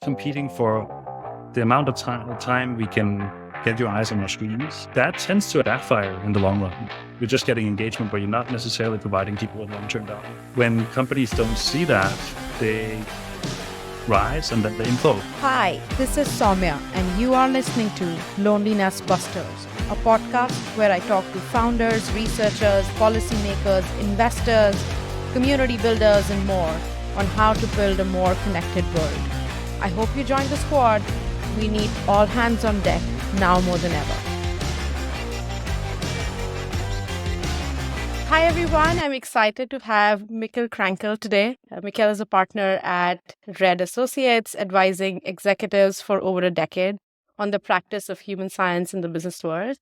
competing for the amount of time we can get your eyes on our screens, that tends to backfire in the long run. You're just getting engagement, but you're not necessarily providing people with long-term value. When companies don't see that, they rise and then they implode. Hi, this is Soumya, and you are listening to Loneliness Busters, a podcast where I talk to founders, researchers, policymakers, investors, community builders, and more on how to build a more connected world. I hope you join the squad. We need all hands on deck now more than ever. Hi everyone, I'm excited to have Mikkel Krenchel today. Mikkel is a partner at Red Associates, advising executives for over a decade on the practice of human science in the business world.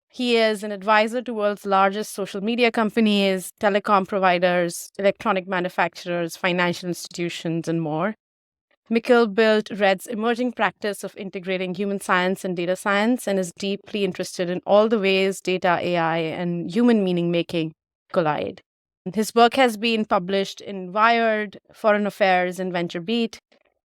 He is an advisor to world's largest social media companies, telecom providers, electronic manufacturers, financial institutions, and more. Mikkel built Red's emerging practice of integrating human science and data science and is deeply interested in all the ways data, AI, and human meaning-making collide. His work has been published in Wired, Foreign Affairs, and VentureBeat.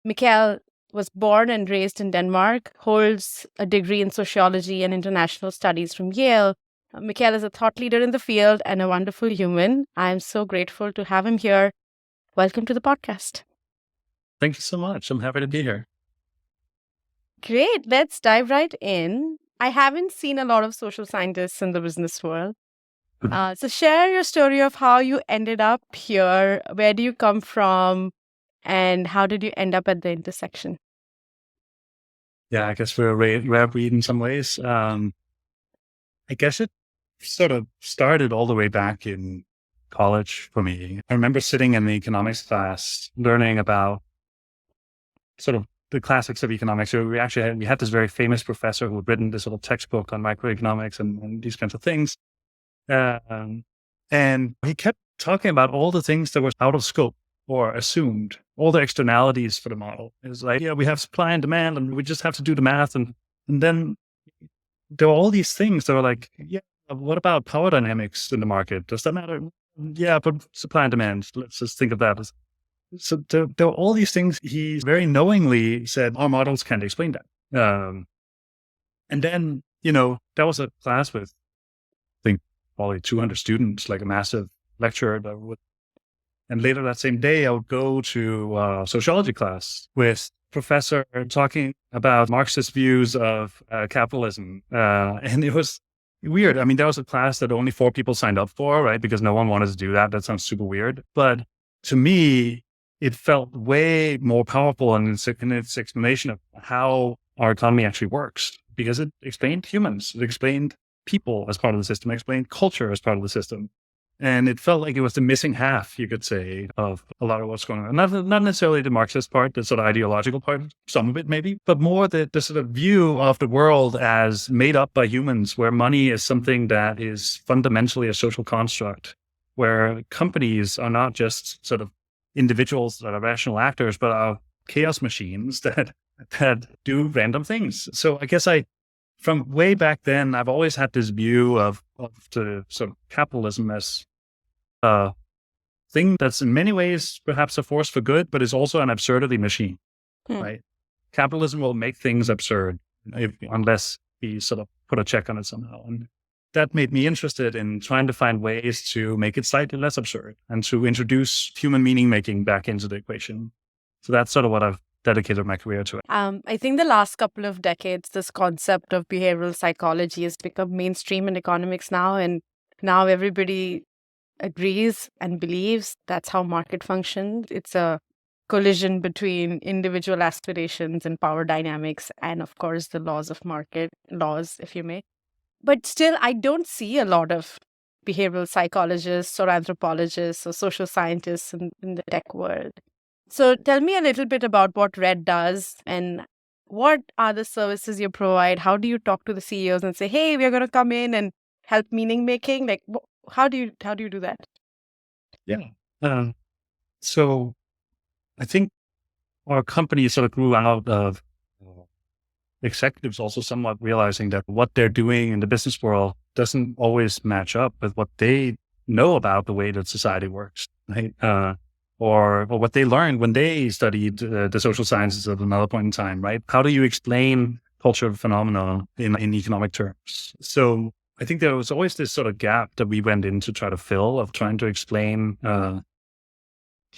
Mikkel was born and raised in Denmark, holds a degree in Sociology and International Studies from Yale. Mikkel is a thought leader in the field and a wonderful human. I am so grateful to have him here. Welcome to the podcast. Thank you so much. I'm happy to be here. Great. Let's dive right in. I haven't seen a lot of social scientists in the business world. So share your story of how you ended up here. Where do you come from? And how did you end up at the intersection? Yeah, I guess we're a rare breed in some ways. I guess it sort of started all the way back in college for me. I remember sitting in the economics class, learning about sort of the classics of economics. So we had this very famous professor who had written this little textbook on microeconomics and these kinds of things. And he kept talking about all the things that were out of scope or assumed, all the externalities for the model. It was like, yeah, we have supply and demand and we just have to do the math. And then there were all these things that were like, yeah, what about power dynamics in the market? Does that matter? Yeah, but supply and demand, let's just think of that as. So there were all these things. He very knowingly said, our models can't explain that. And then, that was a class with, I think, probably 200 students, like a massive lecture. And later that same day, I would go to a sociology class with a professor talking about Marxist views of capitalism. And it was weird. I mean, that was a class that only 4 people signed up for, right? Because no one wanted to do that. That sounds super weird. But to me, it felt way more powerful in its explanation of how our economy actually works, because it explained humans, it explained people as part of the system, it explained culture as part of the system. And it felt like it was the missing half, you could say, of a lot of what's going on. Not necessarily the Marxist part, the sort of ideological part, some of it maybe, but more the sort of view of the world as made up by humans, where money is something that is fundamentally a social construct, where companies are not just sort of individuals that are rational actors, but are chaos machines that do random things. So I guess from way back then, I've always had this view of the sort of capitalism as a thing that's in many ways perhaps a force for good, but is also an absurdity machine, right? Capitalism will make things absurd unless we sort of put a check on it somehow. And that made me interested in trying to find ways to make it slightly less absurd and to introduce human meaning making back into the equation. So that's sort of what I've dedicated my career to. I think the last couple of decades, this concept of behavioral psychology has become mainstream in economics now. And now everybody agrees and believes that's how market functions. It's a collision between individual aspirations and power dynamics, and of course, the laws of market, laws, if you may. But still, I don't see a lot of behavioral psychologists or anthropologists or social scientists in the tech world. So tell me a little bit about what Red does and what are the services you provide? How do you talk to the CEOs and say, hey, we're going to come in and help meaning making? Like, how do you do that? Yeah. So I think our company sort of grew out of executives also somewhat realizing that what they're doing in the business world doesn't always match up with what they know about the way that society works. Right? or what they learned when they studied the social sciences at another point in time, right? How do you explain cultural phenomena in economic terms? So I think there was always this sort of gap that we went in to try to fill, of trying to explain the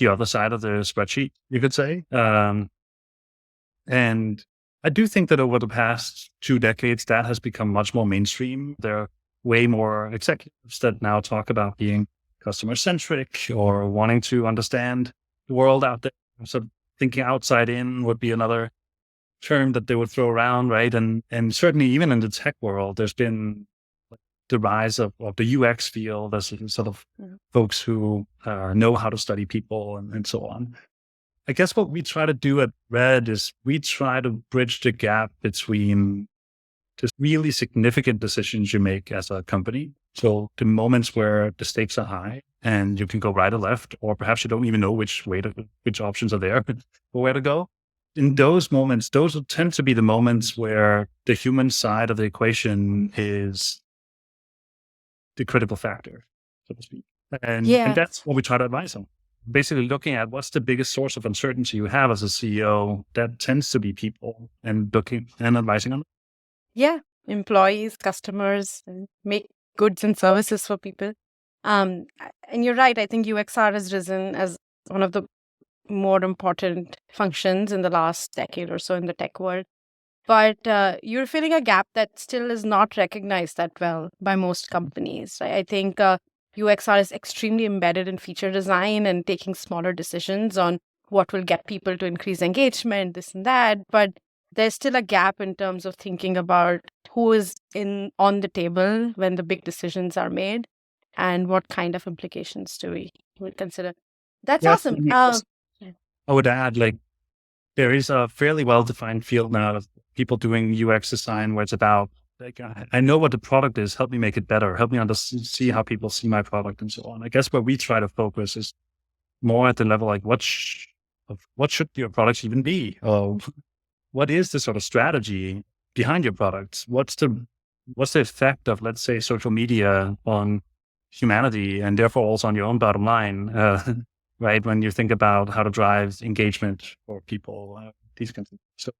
other side of the spreadsheet, you could say. And I do think that over the past 2 decades, that has become much more mainstream. There are way more executives that now talk about being customer centric or wanting to understand the world out there. So thinking outside in would be another term that they would throw around, right? And certainly even in the tech world, there's been the rise of the UX field as sort of folks who know how to study people and so on. I guess what we try to do at Red is we try to bridge the gap between just really significant decisions you make as a company. So the moments where the stakes are high and you can go right or left, or perhaps you don't even know which options are there or where to go. In those moments, those will tend to be the moments where the human side of the equation is the critical factor, so to speak. And that's what we try to advise on. Basically looking at what's the biggest source of uncertainty you have as a CEO, that tends to be people, and looking and advising on it. Yeah, employees, customers, and make goods and services for people. And you're right. I think UXR has risen as one of the more important functions in the last decade or so in the tech world. But you're filling a gap that still is not recognized that well by most companies. Right? I think UXR is extremely embedded in feature design and taking smaller decisions on what will get people to increase engagement, this and that. But there's still a gap in terms of thinking about who is on the table when the big decisions are made and what kind of implications do we would consider. That's awesome. I would add, there is a fairly well-defined field now of people doing UX design where it's about, I know what the product is, help me make it better, help me see how people see my product and so on. I guess where we try to focus is more at the level, what should your products even be? What is the sort of strategy behind your products? What's the effect of, let's say, social media on humanity and therefore also on your own bottom line? Right? When you think about how to drive engagement for people, these kinds of things. So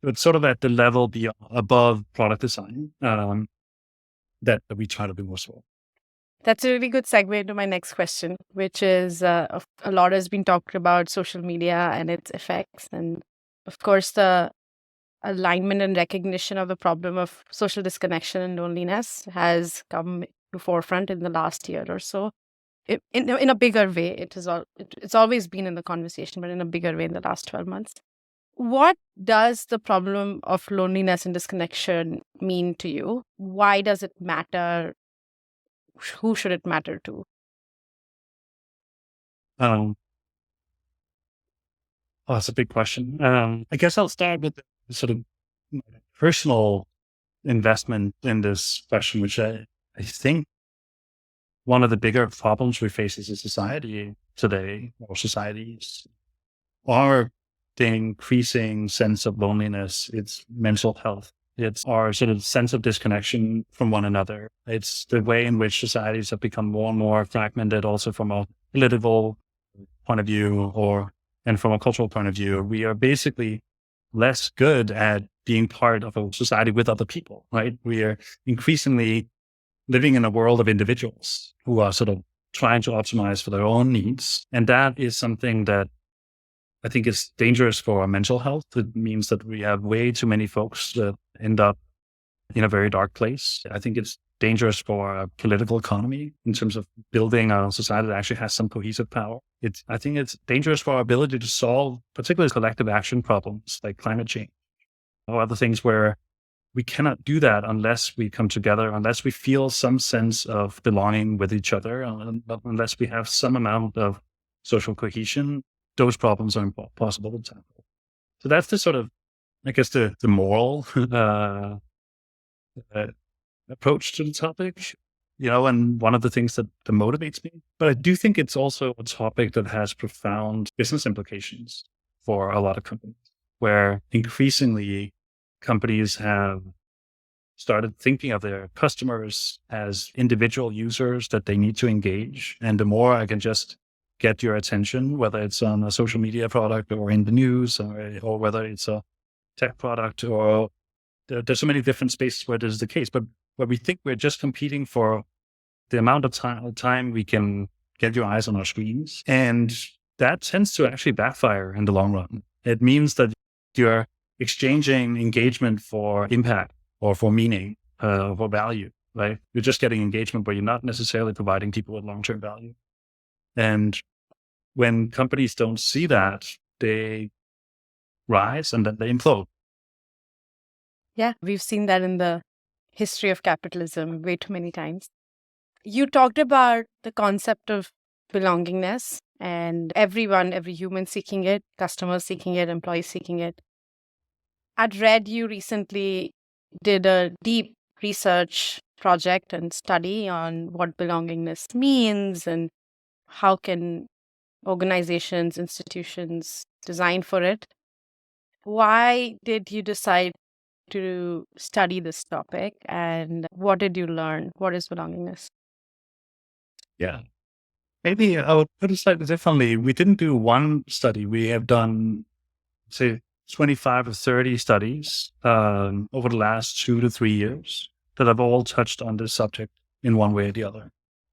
it's sort of at the level above product design that we try to be more so. That's a really good segue into my next question, which is a lot has been talked about social media and its effects. And of course, the alignment and recognition of the problem of social disconnection and loneliness has come to forefront in the last year or so. In a bigger way, it's always been in the conversation, but in a bigger way in the last 12 months. What does the problem of loneliness and disconnection mean to you? Why does it matter? Who should it matter to? That's a big question. I guess I'll start with the sort of personal investment in this question, which I think one of the bigger problems we face as a society today, or societies, are the increasing sense of loneliness. It's mental health. It's our sort of sense of disconnection from one another. It's the way in which societies have become more and more fragmented, also from a political point of view and from a cultural point of view. We are basically less good at being part of a society with other people, right? We are increasingly living in a world of individuals who are sort of trying to optimize for their own needs. And that is something that I think is dangerous for our mental health. It means that we have way too many folks that end up in a very dark place. I think it's dangerous for our political economy in terms of building a society that actually has some cohesive power. I think it's dangerous for our ability to solve particularly collective action problems like climate change or other things where we cannot do that unless we come together, unless we feel some sense of belonging with each other, unless we have some amount of social cohesion. Those problems are impossible to tackle. So that's the sort of, I guess, the moral approach to the topic, and one of the things that motivates me. But I do think it's also a topic that has profound business implications for a lot of companies, where increasingly companies have started thinking of their customers as individual users that they need to engage. And the more I can just get your attention, whether it's on a social media product or in the news, or whether it's a tech product, or there's so many different spaces where this is the case. But where we think we're just competing for the amount of time we can get your eyes on our screens. And that tends to actually backfire in the long run. It means that you're exchanging engagement for impact or for meaning, for value, right? You're just getting engagement, but you're not necessarily providing people with long-term value. And when companies don't see that, they rise and then they implode. Yeah, we've seen that in the history of capitalism way too many times. You talked about the concept of belongingness and every human seeking it, customers seeking it, employees seeking it. At Red, you recently did a deep research project and study on what belongingness means and how can organizations, institutions design for it. Why did you decide to study this topic and what did you learn? What is belongingness? Yeah. Maybe I would put it slightly differently. We didn't do one study. We have done, say, 25 or 30 studies over the last 2 to 3 years that have all touched on this subject in one way or the other.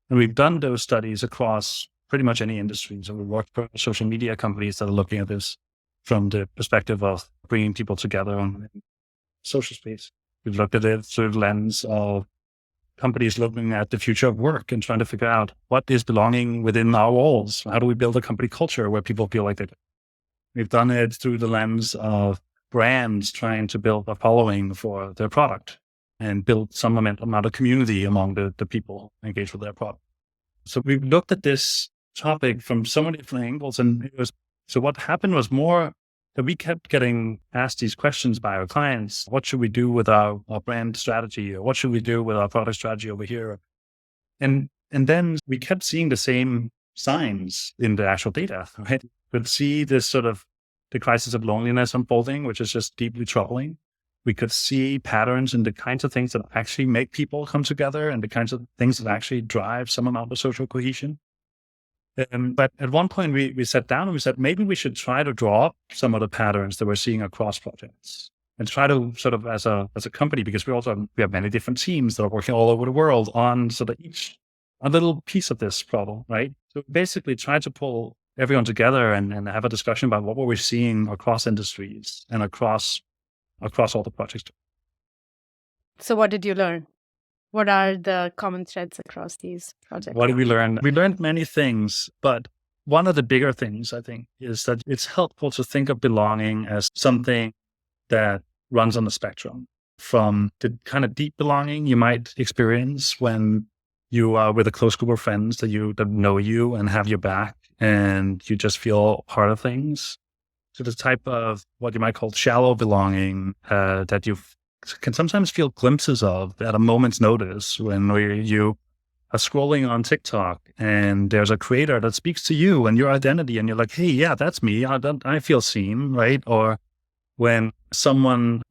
And we've done those studies across pretty much any industry. So we work for social media companies that are looking at this from the perspective of bringing people together on social space. We've looked at it through the lens of companies looking at the future of work and trying to figure out what is belonging within our walls. How do we build a company culture where people feel like they do? We've done it through the lens of brands trying to build a following for their product and build some amount of community among the people engaged with their product. So we've looked at this topic from so many different angles. And so what happened was more that we kept getting asked these questions by our clients. What should we do with our brand strategy? Or what should we do with our product strategy over here? And then we kept seeing the same signs in the actual data, right? We'd see this sort of the crisis of loneliness unfolding, which is just deeply troubling. We could see patterns in the kinds of things that actually make people come together and the kinds of things that actually drive some amount of social cohesion. But at one point we sat down and we said, maybe we should try to draw up some of the patterns that we're seeing across projects and try to sort of as a company, because we have many different teams that are working all over the world on sort of each a little piece of this problem, right? So basically try to pull everyone together and have a discussion about what we're seeing across industries and across all the projects. So what did you learn? What are the common threads across these projects? What did we learn? We learned many things, but one of the bigger things, I think, is that it's helpful to think of belonging as something that runs on the spectrum from the kind of deep belonging you might experience when you are with a close group of friends that know you and have your back and you just feel part of things, to the type of what you might call shallow belonging that you can sometimes feel glimpses of at a moment's notice when you are scrolling on TikTok and there's a creator that speaks to you and your identity and you're like, hey, yeah, that's me. I feel seen, right? Or when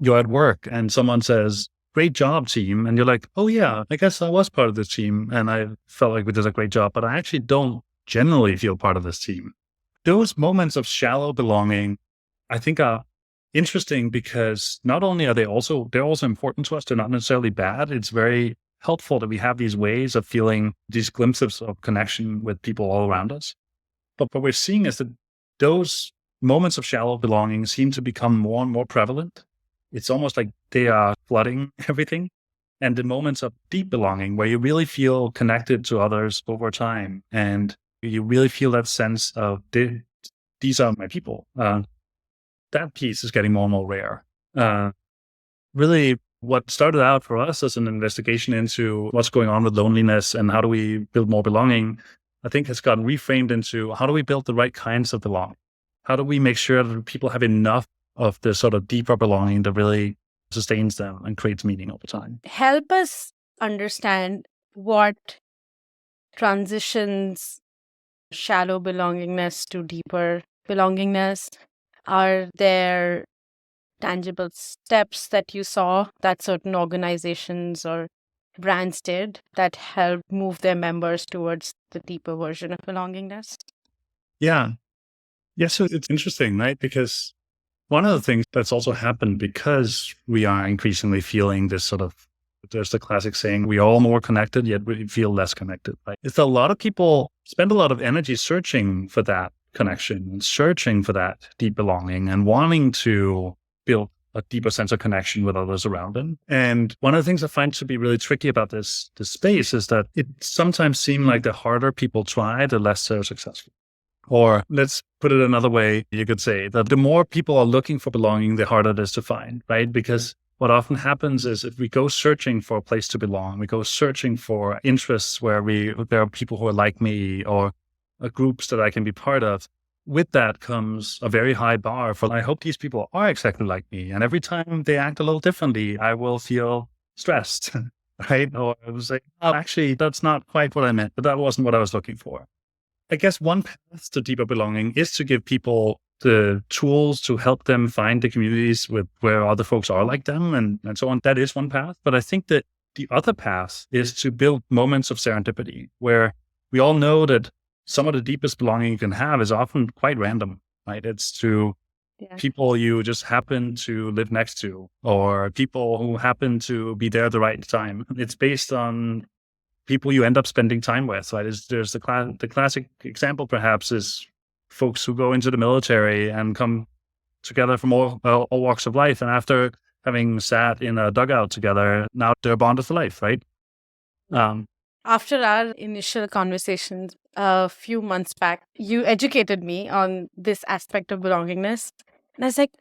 you're at work and someone says, great job, team. And you're like, oh yeah, I guess I was part of this team and I felt like we did a great job, but I actually don't generally feel part of this team. Those moments of shallow belonging, I think, are interesting because not only are they're also important to us, they're not necessarily bad. It's very helpful that we have these ways of feeling these glimpses of connection with people all around us. But what we're seeing is that those moments of shallow belonging seem to become more and more prevalent. It's almost like they are flooding everything. And the moments of deep belonging, where you really feel connected to others over time, and you really feel that sense of these are my people. That piece is getting more and more rare. Really, what started out for us as an investigation into what's going on with loneliness and how do we build more belonging, I think has gotten reframed into how do we build the right kinds of belonging? How do we make sure that people have enough of the sort of deeper belonging that really sustains them and creates meaning over time? Help us understand what transitions shallow belongingness to deeper belongingness. Are there tangible steps that you saw that certain organizations or brands did that helped move their members towards the deeper version of belongingness? Yeah. Yeah. So it's interesting, right? Because one of the things that's also happened because we are increasingly feeling this sort of, there's the classic saying, we are all more connected, yet we feel less connected, right? It's a lot of people spend a lot of energy searching for that connection and searching for that deep belonging and wanting to build a deeper sense of connection with others around them. And one of the things I find to be really tricky about this space is that it sometimes seems like the harder people try, the less they're successful. Or let's put it another way, you could say that the more people are looking for belonging, the harder it is to find, right? Because what often happens is if we go searching for a place to belong, we go searching for interests where there are people who are like me or groups that I can be part of. With that comes a very high bar for, I hope these people are exactly like me. And every time they act a little differently, I will feel stressed, right? Or I was like, oh, actually, that's not quite what I meant, but that wasn't what I was looking for. I guess one path to deeper belonging is to give people the tools to help them find the communities where other folks are like them and so on. That is one path. But I think that the other path is to build moments of serendipity where we all know that some of the deepest belonging you can have is often quite random, right? It's to people you just happen to live next to or people who happen to be there at the right time. It's based on people you end up spending time with, right? There's the classic example, perhaps, is folks who go into the military and come together from all walks of life, and after having sat in a dugout together, now they're bonded for life, right? After our initial conversations a few months back, you educated me on this aspect of belongingness, and I was like,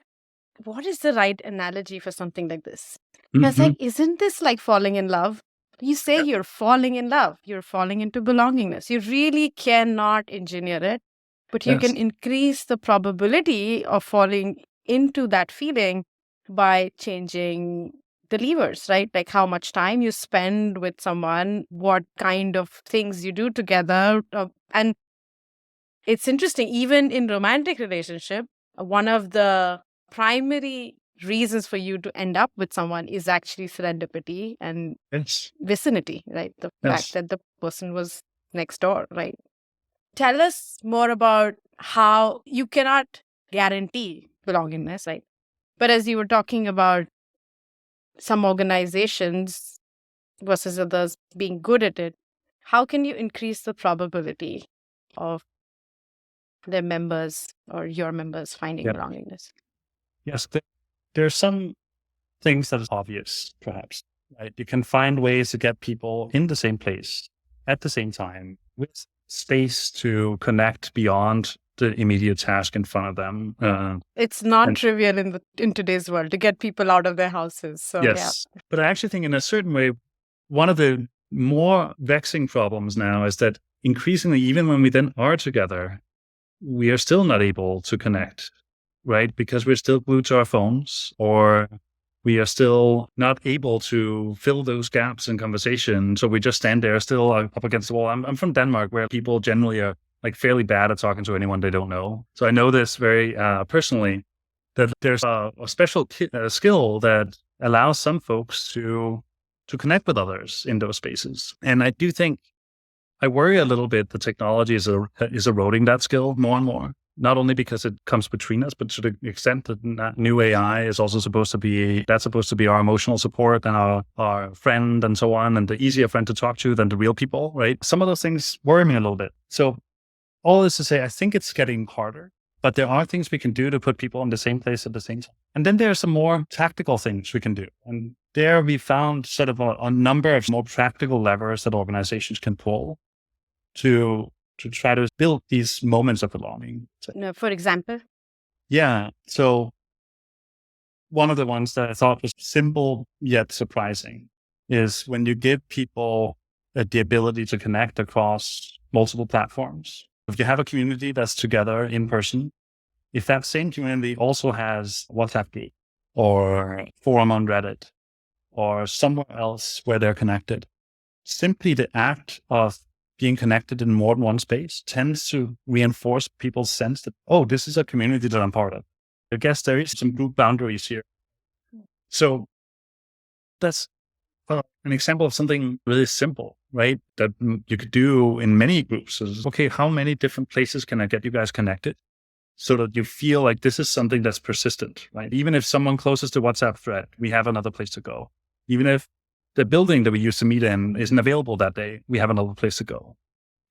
"What is the right analogy for something like this?" And I was like, "Isn't this like falling in love?" You say you're falling in love, you're falling into belongingness. You really cannot engineer it, but you can increase the probability of falling into that feeling by changing the levers, right? Like how much time you spend with someone, what kind of things you do together. And it's interesting, even in romantic relationship, one of the primary reasons for you to end up with someone is actually serendipity and vicinity, right? The fact that the person was next door, right? Tell us more about how you cannot guarantee belongingness, right? But as you were talking about some organizations versus others being good at it, how can you increase the probability of their members or your members finding belongingness? Yes, there's some things that is obvious, perhaps, right? You can find ways to get people in the same place at the same time with space to connect beyond the immediate task in front of them. It's not trivial in today's world to get people out of their houses. So, yes, but I actually think in a certain way, one of the more vexing problems now is that increasingly, even when we then are together, we are still not able to connect, right? Because we're still glued to our phones, or we are still not able to fill those gaps in conversation. So we just stand there still up against the wall. I'm from Denmark, where people generally are like fairly bad at talking to anyone they don't know. So I know this very personally, that there's a special skill that allows some folks to connect with others in those spaces. And I do think I worry a little bit the technology is eroding that skill more and more, not only because it comes between us, but to the extent that new AI is also supposed to be our emotional support and our friend and so on, and the easier friend to talk to than the real people, right? Some of those things worry me a little bit. So all this to say, I think it's getting harder, but there are things we can do to put people in the same place at the same time. And then there are some more tactical things we can do. And there we found sort of a number of more practical levers that organizations can pull to try to build these moments of belonging. For example? Yeah. So one of the ones that I thought was simple yet surprising is when you give people the ability to connect across multiple platforms. If you have a community that's together in person, if that same community also has WhatsApp group or forum on Reddit or somewhere else where they're connected, simply the act of being connected in more than one space tends to reinforce people's sense that, oh, this is a community that I'm part of. I guess there is some group boundaries here. So that's an example of something really simple. right, that you could do in many groups is, okay, how many different places can I get you guys connected so that you feel like this is something that's persistent, right? Even if someone closes the WhatsApp thread, we have another place to go. Even if the building that we used to meet in isn't available that day, we have another place to go.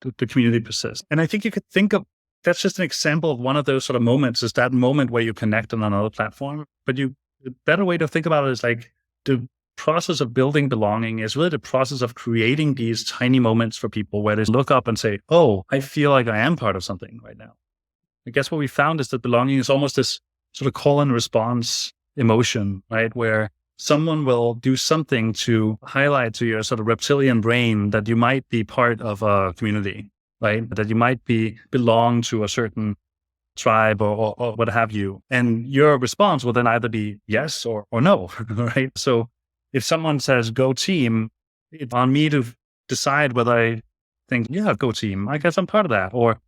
The community persists. And I think you could think of, that's just an example of one of those sort of moments, is that moment where you connect on another platform. But the better way to think about it is like the process of building belonging is really the process of creating these tiny moments for people where they look up and say, oh, I feel like I am part of something right now. I guess what we found is that belonging is almost this sort of call and response emotion, right? Where someone will do something to highlight to your sort of reptilian brain that you might be part of a community, right? That you might belong to a certain tribe or what have you. And your response will then either be yes or no, right? So if someone says, go team, it's on me to decide whether I think, yeah, go team. I guess I'm part of that. Or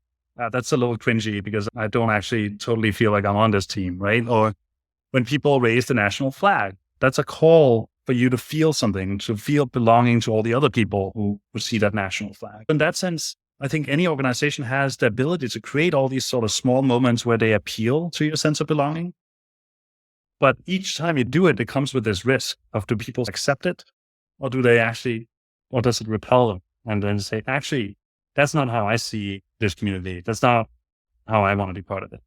that's a little cringy because I don't actually totally feel like I'm on this team, right? Or when people raise the national flag, that's a call for you to feel something, to feel belonging to all the other people who see that national flag. In that sense, I think any organization has the ability to create all these sort of small moments where they appeal to your sense of belonging. But each time you do it, it comes with this risk of, do people accept it? Or do they actually, or does it repel them? And then say, actually, that's not how I see this community. That's not how I want to be part of it.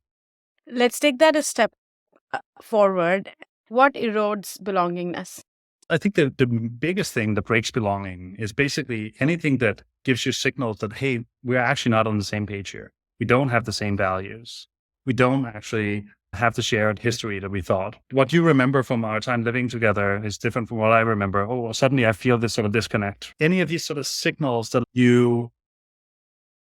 Let's take that a step forward. What erodes belongingness? I think the biggest thing that breaks belonging is basically anything that gives you signals that, hey, we're actually not on the same page here. We don't have the same values. We don't actually have the shared history that we thought. What you remember from our time living together is different from what I remember. Oh, well, suddenly I feel this sort of disconnect. Any of these sort of signals that you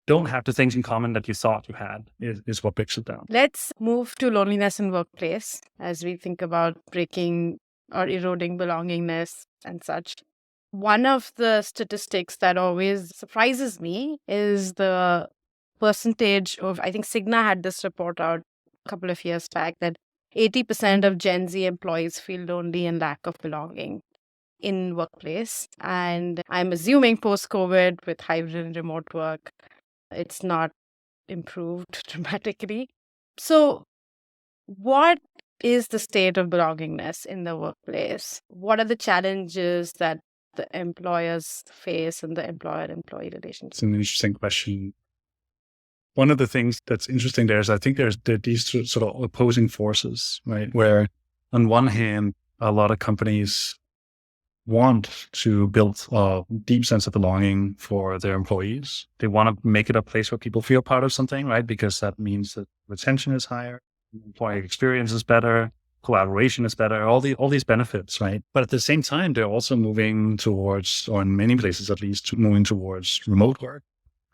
don't have the things in common that you thought you had is what breaks it down. Let's move to loneliness in workplace as we think about breaking or eroding belongingness and such. One of the statistics that always surprises me is the percentage of, I think Cigna had this report out a couple of years back, that 80% of Gen Z employees feel lonely and lack of belonging in workplace. And I'm assuming post-COVID with hybrid and remote work, it's not improved dramatically. So what is the state of belongingness in the workplace? What are the challenges that the employers face in the employer-employee relationship? It's an interesting question. One of the things that's interesting there is I think there are these sort of opposing forces, right? Where on one hand, a lot of companies want to build a deep sense of belonging for their employees. They want to make it a place where people feel part of something, right? Because that means that retention is higher, employee experience is better, collaboration is better, all these benefits, right? But at the same time, they're also moving towards, or in many places at least, moving towards remote work.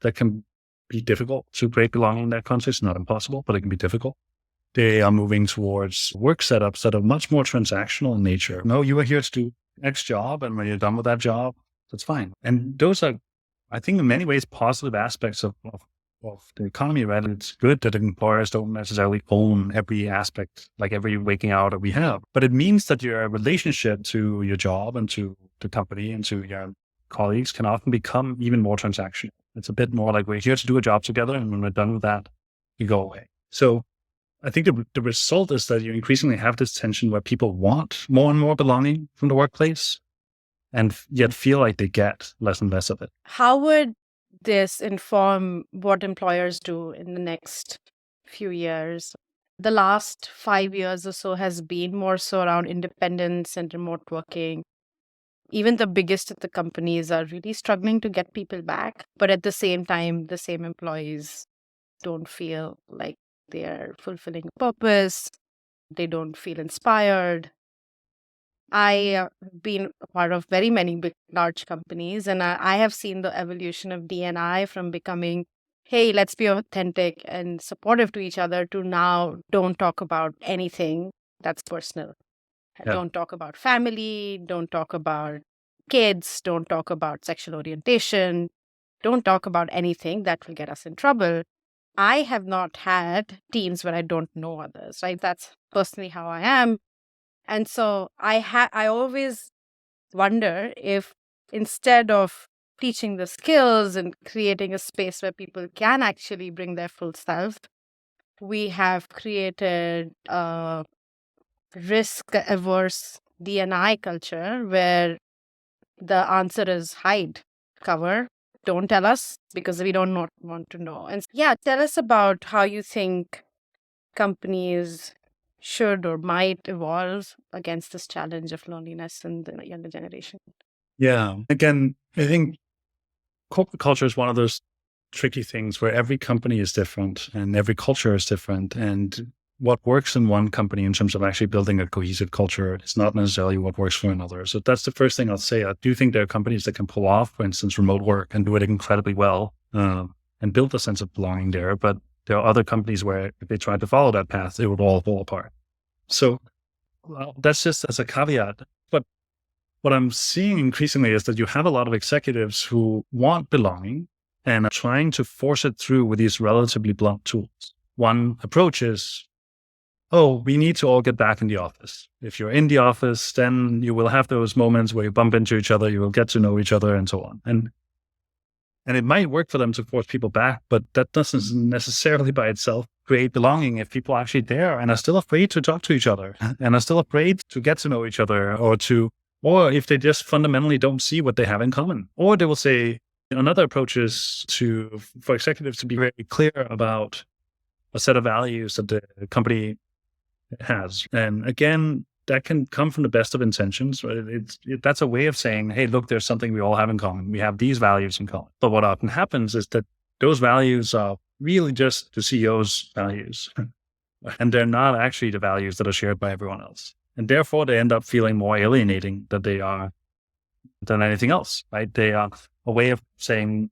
That can be difficult to create belonging in that context. Not impossible, but it can be difficult. They are moving towards work setups that are much more transactional in nature. No, you are here to do X job, and when you're done with that job, that's fine. And those are, I think, in many ways, positive aspects of the economy, right? It's good that employers don't necessarily own every aspect, like every waking hour that we have. But it means that your relationship to your job and to the company and to your colleagues can often become even more transactional. It's a bit more like we're here to do a job together, and when we're done with that, we go away. So I think the result is that you increasingly have this tension where people want more and more belonging from the workplace and yet feel like they get less and less of it. How would this inform what employers do in the next few years? The last 5 years or so has been more so around independence and remote working. Even the biggest of the companies are really struggling to get people back. But at the same time, the same employees don't feel like they're fulfilling a purpose. They don't feel inspired. I have been a part of very many big, large companies, and I have seen the evolution of D&I from becoming, hey, let's be authentic and supportive to each other, to now don't talk about anything that's personal. Yeah. Don't talk about family, don't talk about kids, don't talk about sexual orientation, don't talk about anything that will get us in trouble. I have not had teams where I don't know others, right? That's personally how I am. And so I always wonder if instead of teaching the skills and creating a space where people can actually bring their full self. We have created a risk-averse D&I culture where the answer is hide, cover, don't tell us because we don't want to know. And yeah, tell us about how you think companies should or might evolve against this challenge of loneliness in the younger generation. Yeah. Again, I think corporate culture is one of those tricky things where every company is different and every culture is different. And what works in one company in terms of actually building a cohesive culture is not necessarily what works for another. So that's the first thing I'll say. I do think there are companies that can pull off, for instance, remote work and do it incredibly well and build a sense of belonging there. But there are other companies where if they tried to follow that path, it would all fall apart. So that's just as a caveat. But what I'm seeing increasingly is that you have a lot of executives who want belonging and are trying to force it through with these relatively blunt tools. One approach is, oh, we need to all get back in the office. If you're in the office, then you will have those moments where you bump into each other, you will get to know each other and so on. And it might work for them to force people back, but that doesn't necessarily by itself create belonging if people are actually there and are still afraid to talk to each other and are still afraid to get to know each other or if they just fundamentally don't see what they have in common. Or they will say, another approach is for executives to be very clear about a set of values that the company has. And again, that can come from the best of intentions. That's a way of saying, hey, look, there's something we all have in common. We have these values in common. But what often happens is that those values are really just the CEO's values. And they're not actually the values that are shared by everyone else. And therefore, they end up feeling more alienating than anything else, right? They are a way of saying,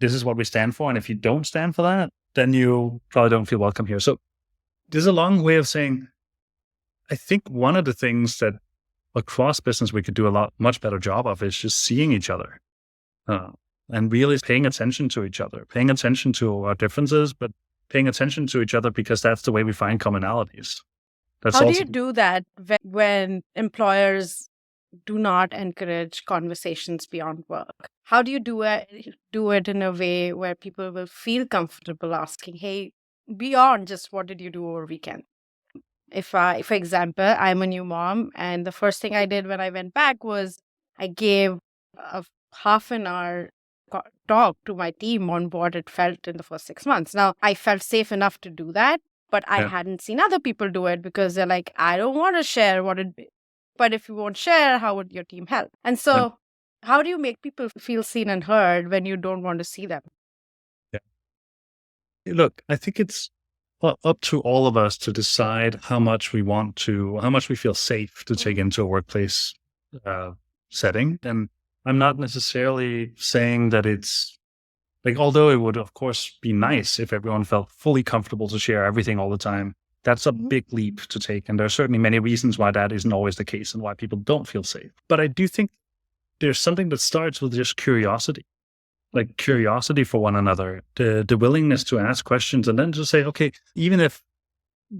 this is what we stand for. And if you don't stand for that, then you probably don't feel welcome here. So there's a long way of saying, I think one of the things that across business we could do much better job of is just seeing each other and really paying attention to each other, paying attention to our differences, but paying attention to each other because that's the way we find commonalities. How do you do that when employers do not encourage conversations beyond work? How do you do it in a way where people will feel comfortable asking, hey, beyond just what did you do over weekend? If for example, I'm a new mom and the first thing I did when I went back was I gave a half an hour talk to my team on what it felt in the first 6 months. Now, I felt safe enough to do that, but I hadn't seen other people do it because they're like, I don't want to share what it be. But if you won't share, how would your team help? And so how do you make people feel seen and heard when you don't want to see them? Yeah. Look, I think it's up to all of us to decide how much we feel safe to take into a workplace setting. And I'm not necessarily saying that it's like, although it would, of course, be nice if everyone felt fully comfortable to share everything all the time, that's a big leap to take. And there are certainly many reasons why that isn't always the case and why people don't feel safe. But I do think there's something that starts with just curiosity, like curiosity for one another, the willingness to ask questions and then to say, okay, even if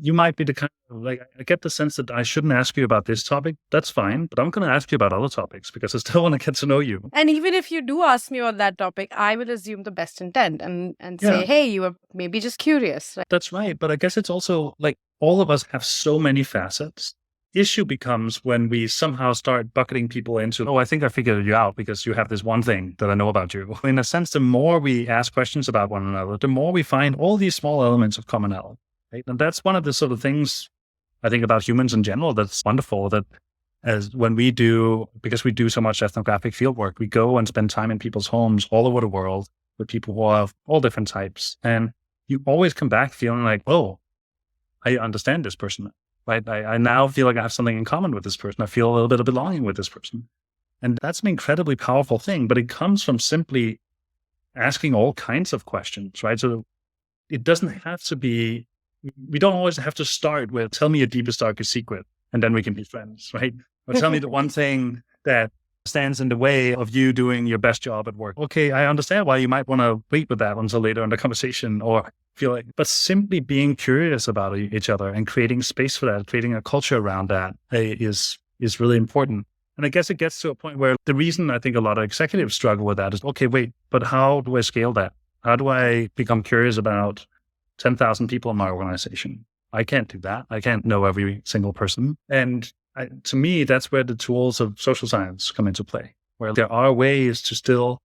you might be the kind of like, I get the sense that I shouldn't ask you about this topic. That's fine. But I'm going to ask you about other topics because I still want to get to know you. And even if you do ask me about that topic, I will assume the best intent and say, hey, you were maybe just curious. Right? That's right. But I guess it's also like all of us have so many facets. Issue becomes when we somehow start bucketing people into, oh, I think I figured you out because you have this one thing that I know about you. In a sense, the more we ask questions about one another, the more we find all these small elements of commonality. Right? And that's one of the sort of things I think about humans in general that's wonderful, that because we do so much ethnographic field work, we go and spend time in people's homes all over the world with people who are of all different types. And you always come back feeling like, oh, I understand this person, right? I now feel like I have something in common with this person. I feel a little bit of belonging with this person. And that's an incredibly powerful thing, but it comes from simply asking all kinds of questions, right? So it doesn't have to be, we don't always have to start with, tell me your deepest, darkest secret, and then we can be friends, right? Or tell me the one thing that stands in the way of you doing your best job at work. Okay, I understand why you might want to wait with that until later in the conversation or feel like, but simply being curious about each other and creating space for that, creating a culture around that is really important. And I guess it gets to a point where the reason I think a lot of executives struggle with that is, okay, wait, but how do I scale that? How do I become curious about 10,000 people in my organization? I can't do that. I can't know every single person. And to me, that's where the tools of social science come into play, where there are ways to still,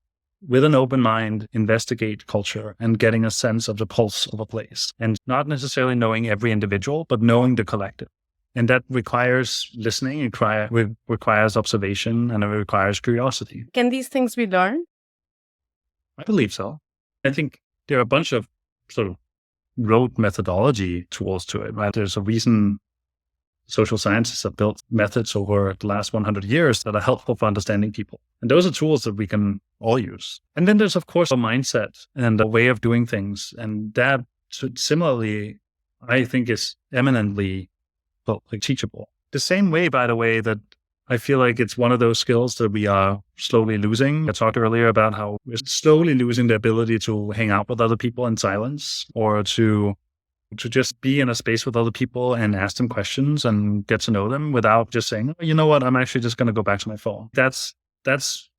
with an open mind, investigate culture and getting a sense of the pulse of a place, and not necessarily knowing every individual, but knowing the collective. And that requires listening, it requires observation, and it requires curiosity. Can these things be learned? I believe so. I think there are a bunch of sort of rote methodology tools to it, right? There's a reason social scientists have built methods over the last 100 years that are helpful for understanding people. And those are tools that we can all use. And then there's, of course, a mindset and a way of doing things. And that similarly, I think is eminently teachable. The same way, by the way, that I feel like it's one of those skills that we are slowly losing. I talked earlier about how we're slowly losing the ability to hang out with other people in silence, or to just be in a space with other people and ask them questions and get to know them without just saying, oh, you know what, I'm actually just going to go back to my phone. That's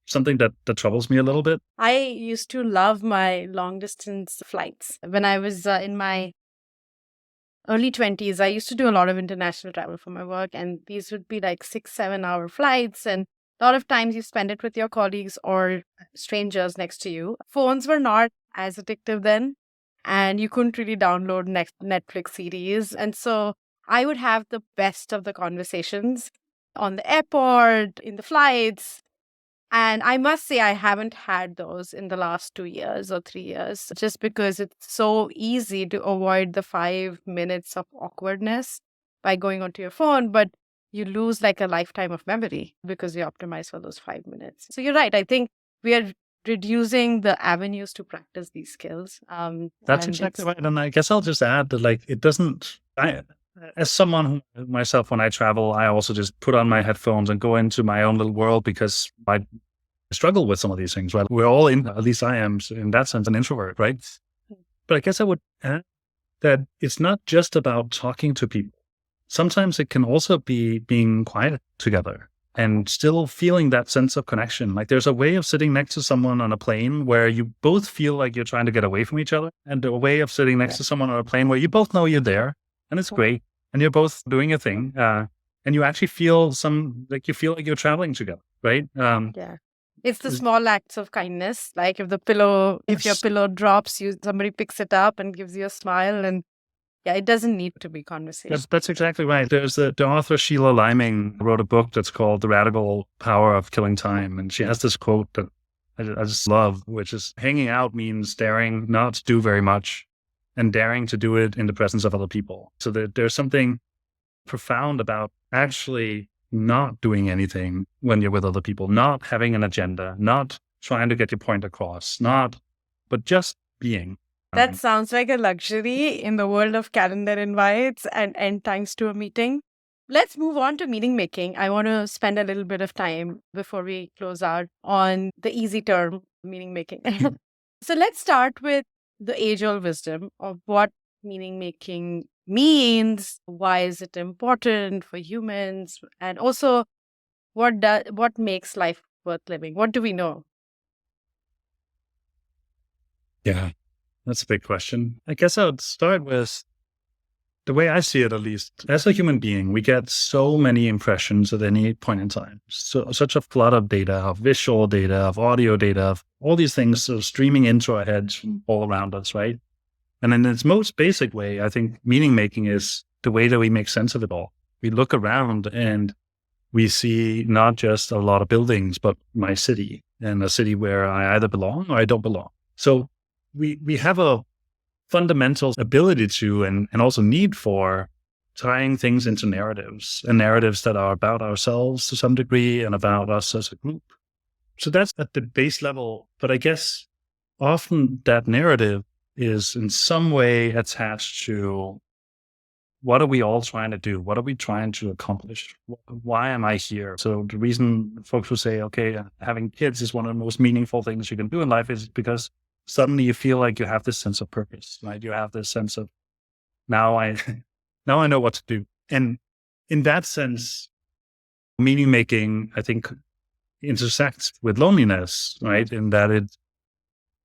something that troubles me a little bit. I used to love my long distance flights. When I was in my early 20s, I used to do a lot of international travel for my work, and these would be like 6-7 hour flights, and a lot of times you spend it with your colleagues or strangers next to you. Phones were not as addictive then, and you couldn't really download Netflix series. And so I would have the best of the conversations on the airport, in the flights. And I must say, I haven't had those in the last 2 years or 3 years, just because it's so easy to avoid the 5 minutes of awkwardness by going onto your phone, but you lose like a lifetime of memory because you optimize for those 5 minutes. So you're right. I think we are reducing the avenues to practice these skills. That's exactly right. And I guess I'll just add that it doesn't, as someone myself, when I travel, I also just put on my headphones and go into my own little world, because I struggle with some of these things, right? We're all at least I am in that sense, an introvert, right? But I guess I would add that it's not just about talking to people. Sometimes it can also be being quiet together and still feeling that sense of connection. Like there's a way of sitting next to someone on a plane where you both feel like you're trying to get away from each other, and a way of sitting next to someone on a plane where you both know you're there and it's great and you're both doing a thing, and you actually feel you feel like you're traveling together, right? It's the small acts of kindness. Like if your pillow drops, somebody picks it up and gives you a smile, and it doesn't need to be conversation. That's exactly right. There's the author Sheila Liming wrote a book that's called The Radical Power of Killing Time. And she has this quote that I just love, which is, hanging out means daring not to do very much and daring to do it in the presence of other people. So there's something profound about actually not doing anything when you're with other people, not having an agenda, not trying to get your point across, but just being. That sounds like a luxury in the world of calendar invites and end times to a meeting. Let's move on to meaning making. I want to spend a little bit of time before we close out on the easy term, meaning making. So let's start with the age-old wisdom of what meaning making means, why is it important for humans, and also what makes life worth living? What do we know? Yeah. That's a big question. I guess I would start with the way I see it, at least. As a human being, we get so many impressions at any point in time. So such a flood of data, of visual data, of audio data, of all these things sort of streaming into our heads all around us, right? And in its most basic way, I think meaning making is the way that we make sense of it all. We look around and we see not just a lot of buildings, but my city, and a city where I either belong or I don't belong. So we have a fundamental ability to, and also need for, tying things into narratives, and narratives that are about ourselves to some degree and about us as a group. So that's at the base level. But I guess often that narrative is in some way attached to, what are we all trying to do? What are we trying to accomplish? Why am I here? So the reason folks will say, okay, having kids is one of the most meaningful things you can do in life is because suddenly you feel like you have this sense of purpose, right? You have this sense of, now I know what to do. And in that sense, Meaning making, I think, intersects with loneliness, right? In that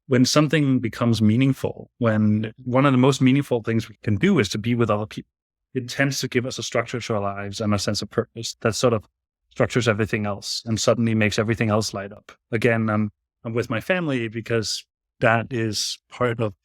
when something becomes meaningful, when one of the most meaningful things we can do is to be with other people, it tends to give us a structure to our lives and a sense of purpose that sort of structures everything else and suddenly makes everything else light up. Again, I'm with my family because that is part of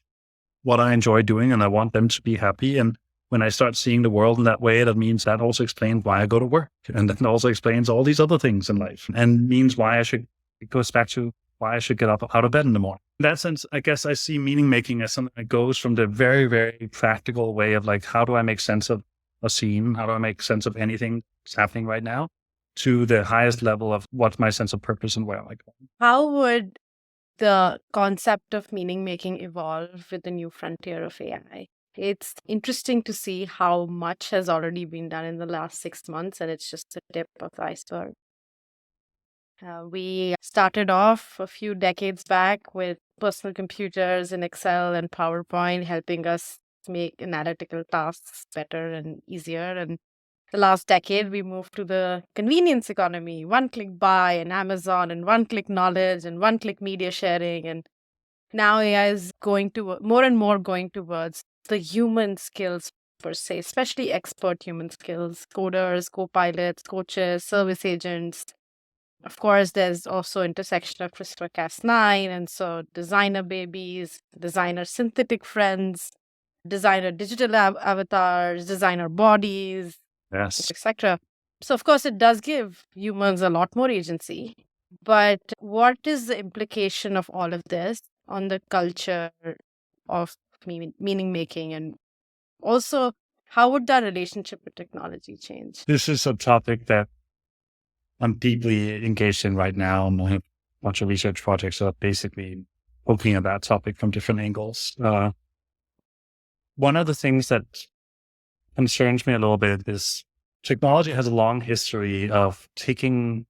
what I enjoy doing and I want them to be happy. And when I start seeing the world in that way, that means that also explains why I go to work. And that also explains all these other things in life and means it goes back to why I should get up out of bed in the morning. In that sense, I guess I see meaning making as something that goes from the very, very practical way of like, how do I make sense of a scene? How do I make sense of anything that's happening right now? To the highest level of what's my sense of purpose and where am I going? How would the concept of meaning making evolve with the new frontier of AI? It's interesting to see how much has already been done in the last 6 months, and it's just the tip of the iceberg. We started off a few decades back with personal computers and Excel and PowerPoint helping us make analytical tasks better and easier. And the last decade, we moved to the convenience economy, one-click buy and Amazon and one-click knowledge and one-click media sharing. And now AI is going to more and more going towards the human skills per se, especially expert human skills, coders, co-pilots, coaches, service agents. Of course, there's also intersection of CRISPR-Cas9, and so designer babies, designer synthetic friends, designer digital avatars, designer bodies, Yes. etc. So, of course, it does give humans a lot more agency. But what is the implication of all of this on the culture of meaning making? And also, how would that relationship with technology change? This is a topic that I'm deeply engaged in right now. And I have a bunch of research projects that are basically looking at that topic from different angles. One of the things that concerns me a little bit is technology has a long history of taking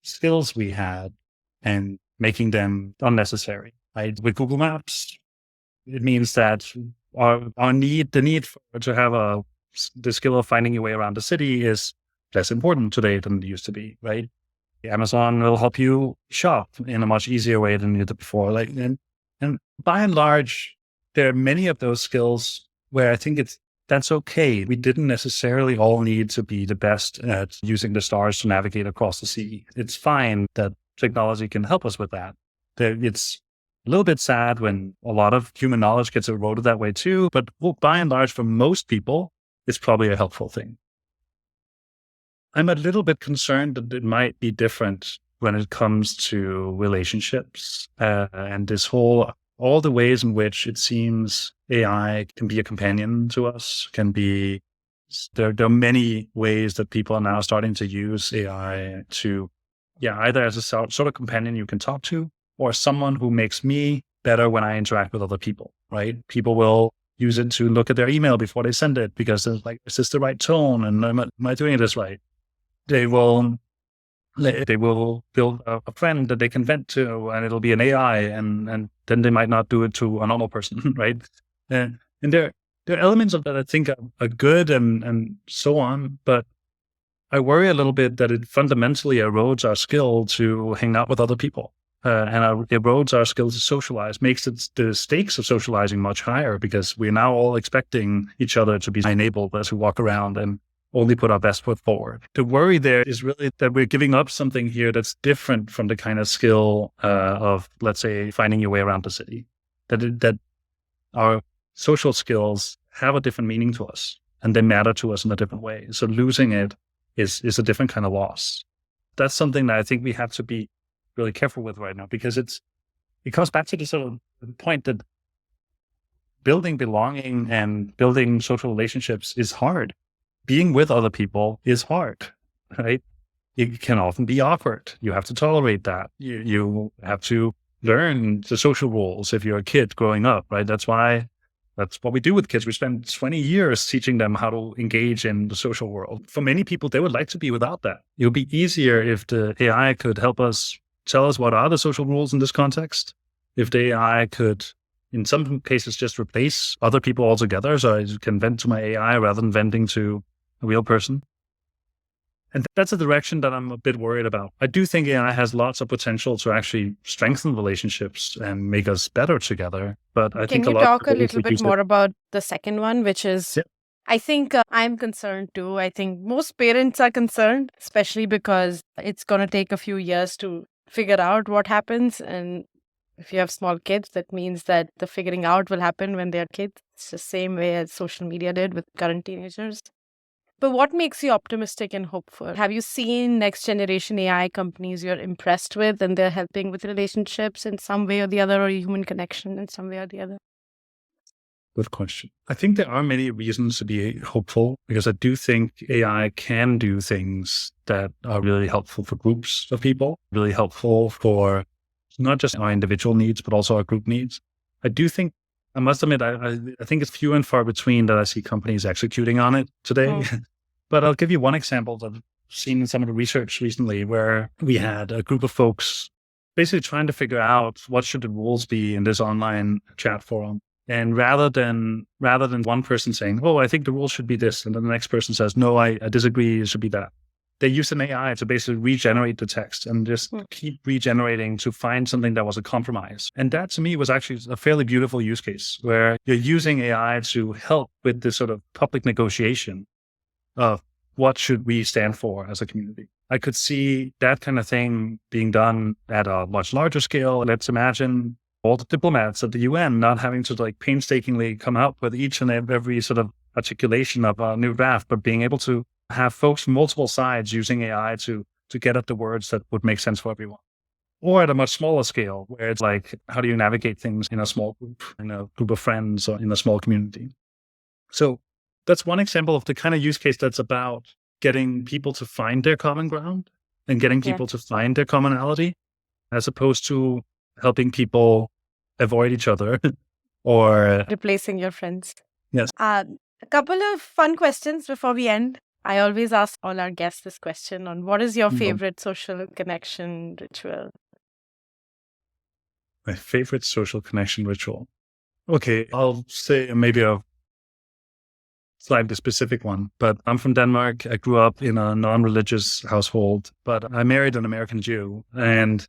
skills we had and making them unnecessary. Right? With Google Maps, it means that the need to have the skill of finding your way around the city is less important today than it used to be, right? Amazon will help you shop in a much easier way than you did before. And by and large, there are many of those skills where I think that's okay. We didn't necessarily all need to be the best at using the stars to navigate across the sea. It's fine that technology can help us with that. It's a little bit sad when a lot of human knowledge gets eroded that way too, but by and large, for most people, it's probably a helpful thing. I'm a little bit concerned that it might be different when it comes to relationships and all the ways in which it seems AI can be a companion to us, there are many ways that people are now starting to use AI to, either as a sort of companion you can talk to, or someone who makes me better when I interact with other people, right? People will use it to look at their email before they send it because it's like, is this the right tone? And am I doing this right? They will build a friend that they can vent to, and it'll be an AI, and then they might not do it to a normal person, right? And there are elements of that I think are good and so on, but I worry a little bit that it fundamentally erodes our skill to hang out with other people, and erodes our skill to socialize, makes the stakes of socializing much higher because we're now all expecting each other to be enabled as we walk around and only put our best foot forward. The worry there is really that we're giving up something here that's different from the kind of skill of, let's say, finding your way around the city. That our social skills have a different meaning to us and they matter to us in a different way. So losing it is a different kind of loss. That's something that I think we have to be really careful with right now because it comes back to the sort of point that building belonging and building social relationships is hard. Being with other people is hard, right? It can often be awkward. You have to tolerate that. You have to learn the social rules if you're a kid growing up, right? That's what we do with kids. We spend 20 years teaching them how to engage in the social world. For many people, they would like to be without that. It would be easier if the AI could help us tell us what are the social rules in this context. If the AI could, in some cases, just replace other people altogether, so I can vent to my AI rather than venting to a real person. And that's a direction that I'm a bit worried about. I do think AI has lots of potential to actually strengthen relationships and make us better together. But I think Can a you lot talk of a ways little we bit use it. more about the second one, which is, Yeah. I think I'm concerned too. I think most parents are concerned, especially because it's going to take a few years to figure out what happens. And if you have small kids, that means that the figuring out will happen when they're kids. It's the same way as social media did with current teenagers. But what makes you optimistic and hopeful? Have you seen next generation AI companies you're impressed with and they're helping with relationships in some way or the other, or human connection in some way or the other? Good question. I think there are many reasons to be hopeful because I do think AI can do things that are really helpful for groups of people, really helpful for not just our individual needs, but also our group needs. I do think, I must admit, I think it's few and far between that I see companies executing on it today. But I'll give you one example that I've seen in some of the research recently where we had a group of folks basically trying to figure out what should the rules be in this online chat forum. And rather than one person saying, "Oh, I think the rules should be this," and then the next person says, "No, I disagree, it should be that," they used an AI to basically regenerate the text and just keep regenerating to find something that was a compromise. And that to me was actually a fairly beautiful use case where you're using AI to help with this sort of public negotiation of what should we stand for as a community. I could see that kind of thing being done at a much larger scale. Let's imagine all the diplomats at the UN not having to painstakingly come up with each and every sort of articulation of a new draft, but being able to have folks from multiple sides using AI to get at the words that would make sense for everyone. Or at a much smaller scale, where it's like, how do you navigate things in a small group, in a group of friends, or in a small community? So that's one example of the kind of use case that's about getting people to find their common ground and getting people to find their commonality, as opposed to helping people avoid each other or replacing your friends. Yes. A couple of fun questions before we end. I always ask all our guests this question on what is your favorite social connection ritual? My favorite social connection ritual. Okay, I'll say maybe a slightly specific one, but I'm from Denmark. I grew up in a non-religious household, but I married an American Jew. And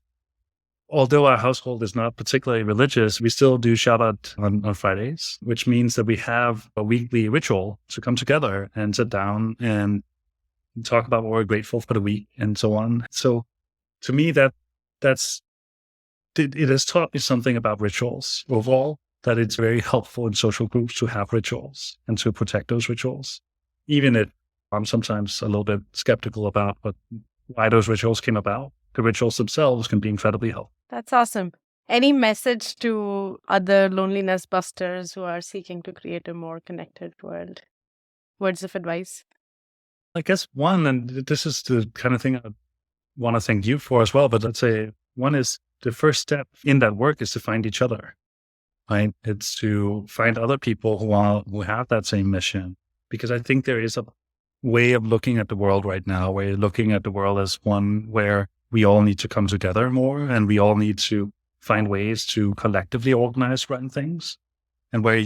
although our household is not particularly religious, we still do Shabbat on Fridays, which means that we have a weekly ritual to come together and sit down and talk about what we're grateful for the week and so on. So to me, it has taught me something about rituals overall, that it's very helpful in social groups to have rituals and to protect those rituals, even if I'm sometimes a little bit skeptical about why those rituals came about. The rituals themselves can be incredibly helpful. That's awesome. Any message to other loneliness busters who are seeking to create a more connected world? Words of advice? I guess one, and this is the kind of thing I want to thank you for as well, but let's say one is the first step in that work is to find each other, right? It's to find other people who have that same mission, because I think there is a way of looking at the world right now, where you're looking at the world as one where we all need to come together more and we all need to find ways to collectively organize certain things, and where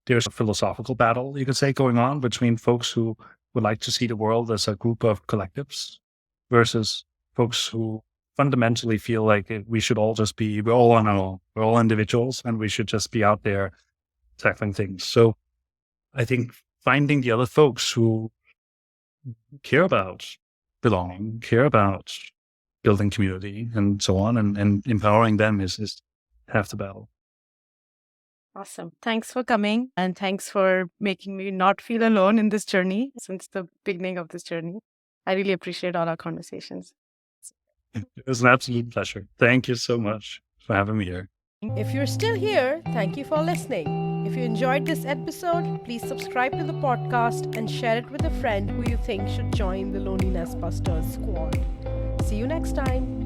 there's a philosophical battle, you could say, going on between folks who would like to see the world as a group of collectives versus folks who fundamentally feel like we should all just we're all on our own, we're all individuals, and we should just be out there tackling things. So I think finding the other folks who care about belonging, care about building community and so on, and empowering them is half the battle. Awesome. Thanks for coming, and thanks for making me not feel alone in this journey since the beginning of this journey. I really appreciate all our conversations. It was an absolute pleasure. Thank you so much for having me here. If you're still here, thank you for listening. If you enjoyed this episode, please subscribe to the podcast and share it with a friend who you think should join the Loneliness Busters squad. See you next time.